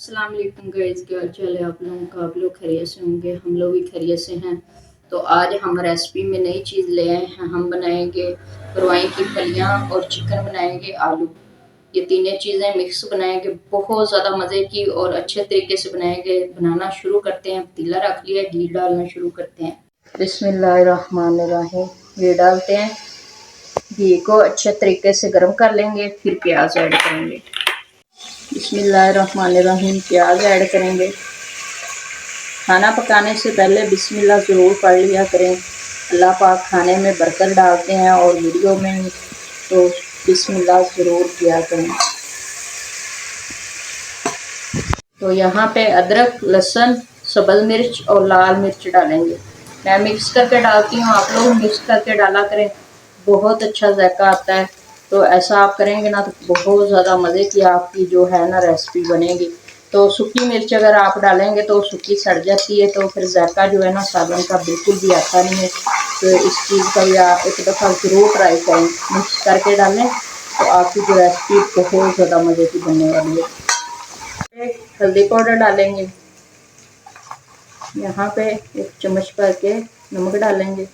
अस्सलाम वालेकुम गाइस, क्या हाल चाल है आप लोगों का। आप लोग खैरियत से होंगे, हम लोग भी खैरियत से हैं। तो आज हम रेसिपी में नई चीज़ ले आए हैं। हम बनाएंगे परवाई की फलियां और चिकन बनाएंगे आलू। ये तीनों चीज़ें मिक्स बनाएंगे, बहुत ज़्यादा मज़े की और अच्छे तरीके से बनाएंगे। बनाना शुरू करते हैं। पतीला रख लिया, घी डालना शुरू करते हैं। बिस्मिल्लाहिर्रहमानिर्रहीम। घी डालते हैं। घी को अच्छे तरीके से गर्म कर लेंगे, फिर प्याज ऐड करेंगे। बिस्मिल्लाहिर्रहमानिर्रहीम। प्याज ऐड करेंगे। खाना पकाने से पहले बिस्मिल्लाह ज़रूर पढ़ लिया करें। अल्लाह पाक खाने में बरकत डालते हैं और वीडियो में तो बिस्मिल्लाह ज़रूर किया करें। तो यहाँ पे अदरक, लहसुन, सब्ज़ मिर्च और लाल मिर्च डालेंगे। मैं मिक्स करके डालती हूँ, आप लोग मिक्स करके डाला करें, बहुत अच्छा जायका आता है। तो ऐसा आप करेंगे ना तो बहुत ज़्यादा मज़े की आपकी जो है ना रेसिपी बनेगी। तो सूखी मिर्च अगर आप डालेंगे तो सूखी सड़ जाती है, तो फिर जायका जो है ना सालन का बिल्कुल भी आता नहीं है। तो इस चीज़ का भी आप एक दफ़ा ज़रूर ट्राई करें। मिक्स करके डालें तो आपकी जो रेसिपी बहुत ज़्यादा मज़े की बनने वाली है। हल्दी पाउडर डालेंगे। यहाँ पे एक चम्मच भर के नमक डालेंगे।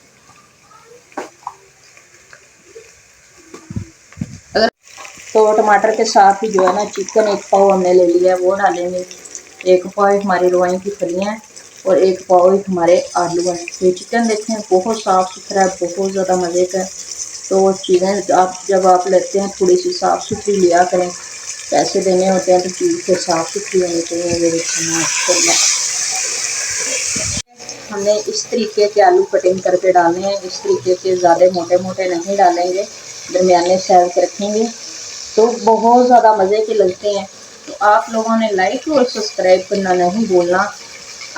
अगर तो टमाटर के साथ ही जो है ना चिकन एक पाव हमने ले लिया है वो डालेंगे। एक पाव हमारी रवाई की फलियाँ हैं और एक पाव हमारे आलू हैं। ये चिकन देखें बहुत साफ़ सुथरा है, बहुत ज़्यादा मज़े का है। तो चीज़ें आप जब आप लेते हैं थोड़ी सी साफ़ सुथरी लिया करें। पैसे देने होते हैं तो चीज़ को साफ़ सुथरी होनी चाहिए। माशाल्लाह हमने इस तरीके के आलू कटिंग करके डालने हैं। इस तरीके के ज़्यादा मोटे मोटे नहीं डालेंगे, दरमियाने साइज़ के रखेंगे तो बहुत ज़्यादा मज़े के लगते हैं। तो आप लोगों ने लाइक और सब्सक्राइब करना नहीं भूलना।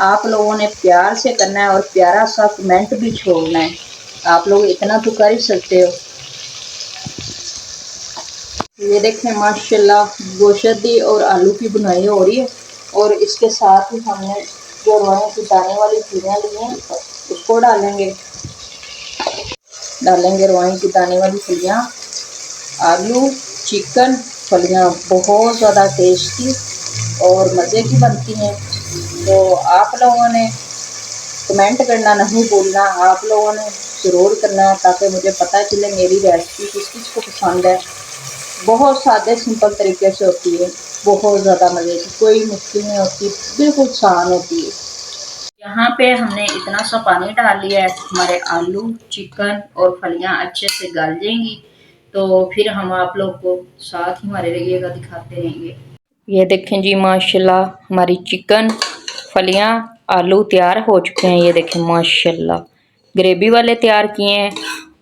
आप लोगों ने प्यार से करना है और प्यारा सा कमेंट भी छोड़ना है। आप लोग इतना तो कर ही सकते हो। ये देखें माशाल्लाह गोश्त और आलू की बुनाई हो रही है और इसके साथ ही हमने जो रवाई की दाने वाली फलियाँ ली हैं उसको डालेंगे। रवाई की दाने वाली फलियाँ, आलू, चिकन, फलियाँ बहुत ज़्यादा टेस्टी और मज़े की बनती हैं। तो आप लोगों ने कमेंट करना नहीं भूलना। आप लोगों ने ज़रूर करना है ताकि मुझे पता चले मेरी रेसिपी किस किस को पसंद है। बहुत सादे सिंपल तरीके से होती है, बहुत ज़्यादा मज़े की, कोई मुश्किल नहीं होती, बिल्कुल आसान होती है। यहाँ पे हमने इतना सा पानी डाल लिया है, हमारे आलू, चिकन और फलियाँ अच्छे से गल जाएंगी। तो फिर हम आप लोग को साथ ही हमारे रहिएगा, दिखाते रहेंगे। ये देखें जी माशाल्लाह हमारी चिकन, फलियाँ, आलू तैयार हो चुके हैं। ये देखें माशाल्लाह ग्रेवी वाले तैयार किए हैं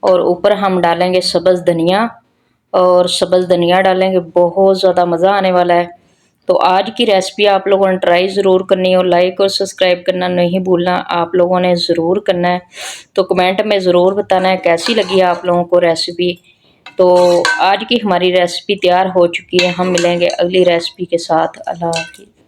और ऊपर हम डालेंगे सब्ज़ धनिया और सब्ज़ धनिया डालेंगे। बहुत ज़्यादा मज़ा आने वाला है। तो आज की रेसिपी आप लोगों ने ट्राई ज़रूर करनी है और लाइक और सब्सक्राइब करना नहीं भूलना। आप लोगों ने ज़रूर करना है। तो कमेंट में ज़रूर बताना है कैसी लगी है आप लोगों को रेसिपी। तो आज की हमारी रेसिपी तैयार हो चुकी है। हम मिलेंगे अगली रेसिपी के साथ। अल्लाह हाफ़िज़।